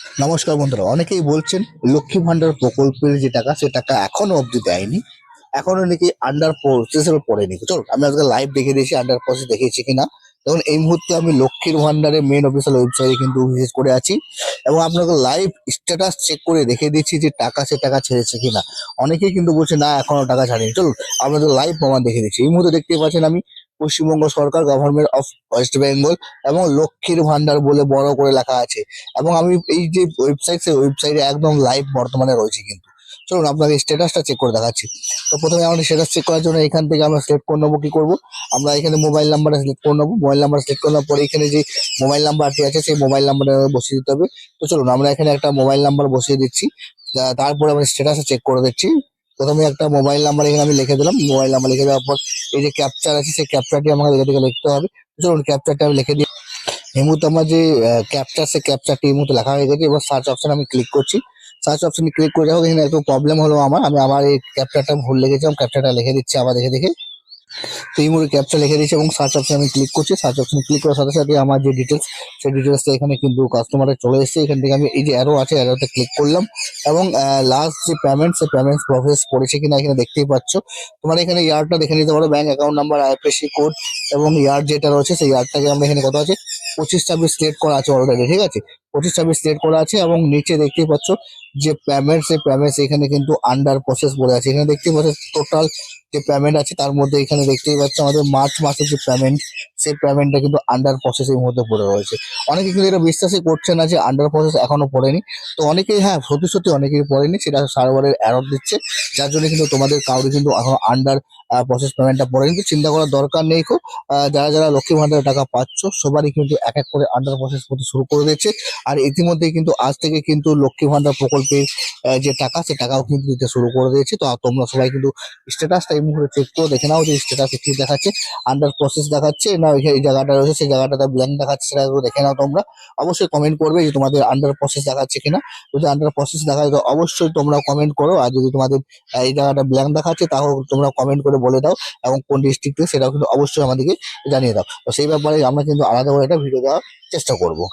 নমস্কার বন্ধুরা, অনেকেই বলছেন লক্ষ্মী ভান্ডার প্রকল্পের যে টাকা সে টাকা এখনো অবধি দেয়নি, এখনো নাকি আন্ডার প্রসেসের পড়েনি। চলুন আমি আজকে লাইভ দেখে দিয়েছি আন্ডার প্রসেস দেখিয়েছি কিনা। দেখুন এই মুহূর্তে আমি লক্ষ্মীর ভান্ডারের মেন অফিসিয়াল ওয়েবসাইটে কিন্তু ভিজিট করে আছি এবং আপনাকে লাইভ স্ট্যাটাস চেক করে দেখে দিচ্ছি যে টাকা সে টাকা ছেড়েছে কিনা। অনেকেই কিন্তু বলছে না এখনো টাকা ছাড়েনি। চলুন আপনাদের লাইভ প্রমাণ দেখে দিচ্ছি। এই মুহূর্তে দেখতে পাচ্ছেন আমি পশ্চিমবঙ্গ সরকার গভর্নমেন্ট অফ ওয়েস্ট বেঙ্গল এবং লক্ষ্মীর ভান্ডার বলে বড় করে লেখা আছে। এবং আমি এই যে ওয়েবসাইট সেই ওয়েবসাইটে একদম লাইভ বর্তমানে রয়েছে কিন্তু। চলুন আপনাকে স্ট্যাটাসটা চেক করে দেখাচ্ছি। তো প্রথমে আমরা স্ট্যাটাস চেক করার জন্য এখান থেকে আমরা সিলেক্ট করে নেবো। কি করবো, আমরা এখানে মোবাইল নাম্বারটা সিলেক্ট করে নেবো। মোবাইল নাম্বার সিলেক্ট করার পরে এখানে যে মোবাইল নাম্বারটি আছে সেই মোবাইল নাম্বারটা বসিয়ে দিতে হবে। তো চলুন আমরা এখানে একটা মোবাইল নাম্বার বসিয়ে দিচ্ছি। তারপরে আমরা স্ট্যাটাসটা চেক করে দিচ্ছি। প্রথমে একটা মোবাইল নাম্বার এখানে আমি লিখে দিলাম। মোবাইল নাম্বার লিখে দেওয়ার পর এই যে ক্যাপচার আছে সেই ক্যাপচারটি আমাকে দেখে দেখে লিখতে হবে। তো চলুন ক্যাপচারটা আমি লিখে দিই। এই মুহূর্তে আমার যে ক্যাপচার সে ক্যাপচারটি এই মুহূর্তে লেখা হয়ে গেছে। এবার সার্চ অপশন আমি ক্লিক করছি। সার্চ অপশনে ক্লিক করে যাবো। এখানে একটু প্রবলেম হলো আমার এই ক্যাপচারটা ভুল লিখেছিলাম। ক্যাপচারটা লিখে দিচ্ছি আবার দেখে দেখে। তো এই মুহূর্তে ক্যাপচা লিখে দিয়েছি এবং সার্চ অপশনে আমি ক্লিক করছি। সার্চ অপশনে ক্লিক করার সাথে সাথে আমার যে ডিটেলস সেই ডিটেলসটা এখানে কিন্তু কাস্টমারের চলে এসেছে। এখান থেকে আমি এই যে অ্যারো আছে অ্যারোতে ক্লিক করলাম এবং লাস্ট যে পেমেন্ট সেই পেমেন্ট প্রসেস করেছে কিনা এখানে দেখতেই পাচ্ছ। তোমার এখানে ইয়ারটা দেখে নিতে পারো, bank account number, IFSC code এবং ইয়ার যেটা রয়েছে সেই ইয়ারটাকে আমরা এখানে কত আছে 25-26 সিলেক্ট করা আছে অলরেডি। ঠিক আছে, 25-26 সিলেক্ট করা আছে এবং নিচে দেখতেই পাচ্ছ যে পেমেন্ট সেই পেমেন্টস এখানে কিন্তু আন্ডার প্রসেস বলে আছে। এখানে দেখতেই পাচ্ছ টোটাল যে পেমেন্ট আছে তার মধ্যে এখানে দেখতেই পাচ্ছ আমাদের মার্চ মাসের যে পেমেন্ট সেই পেমেন্টটা কিন্তু আন্ডার প্রসেসের মধ্যে পড়ে রয়েছে। অনেকে কিন্তু এটা বিশ্বাসই করছে না যে আন্ডার প্রসেস এখনো পড়েনি। তো অনেকেই হ্যাঁ সত্যি সত্যি অনেকেই পড়েনি, সেটা সার্ভারের এরর দিচ্ছে, যার জন্য কিন্তু তোমাদের কাউরি কিন্তু এখন আন্ডার প্রসেস পেমেন্টটা পড়েনি। কিন্তু চিন্তা করার দরকার নেই। যারা যারা লক্ষ্মী ভান্ডারের টাকা পাচ্ছ সবারই কিন্তু এক এক করে আন্ডার প্রসেস করতে শুরু করে দিয়েছে। আর ইতিমধ্যেই কিন্তু আজ থেকে কিন্তু লক্ষ্মী ভান্ডার প্রকল্পের যে টাকা সে টাকাও কিন্তু দিতে শুরু করে দিয়েছে। তো তোমরা সবাই কিন্তু স্ট্যাটাসটা এই মুহূর্তে চেক করে দেখে নাও যে স্ট্যাটাসে কি দেখাচ্ছে, আন্ডার প্রসেস দেখাচ্ছে না এই জায়গাটা রয়েছে সেই জায়গাটাতে ব্ল্যাঙ্ক দেখাচ্ছে, সেটা একটু দেখে নাও তোমরা। অবশ্যই কমেন্ট করবে যে তোমাদের আন্ডার প্রসেস দেখাচ্ছে কিনা। যদি আন্ডার প্রসেস দেখায় তো অবশ্যই তোমরা কমেন্ট করো, আর যদি তোমাদের এই জায়গাটা ব্ল্যাঙ্ক দেখাচ্ছে তাও তোমরা কমেন্ট করে বলে দাও এবং কোন ডিস্ট্রিক্টে সেটাও কিন্তু অবশ্যই আমাদেরকে জানিয়ে দাও। তো সেই ব্যাপারে আমরা কিন্তু আলাদা করে একটা ভিডিও দেওয়ার চেষ্টা করবো।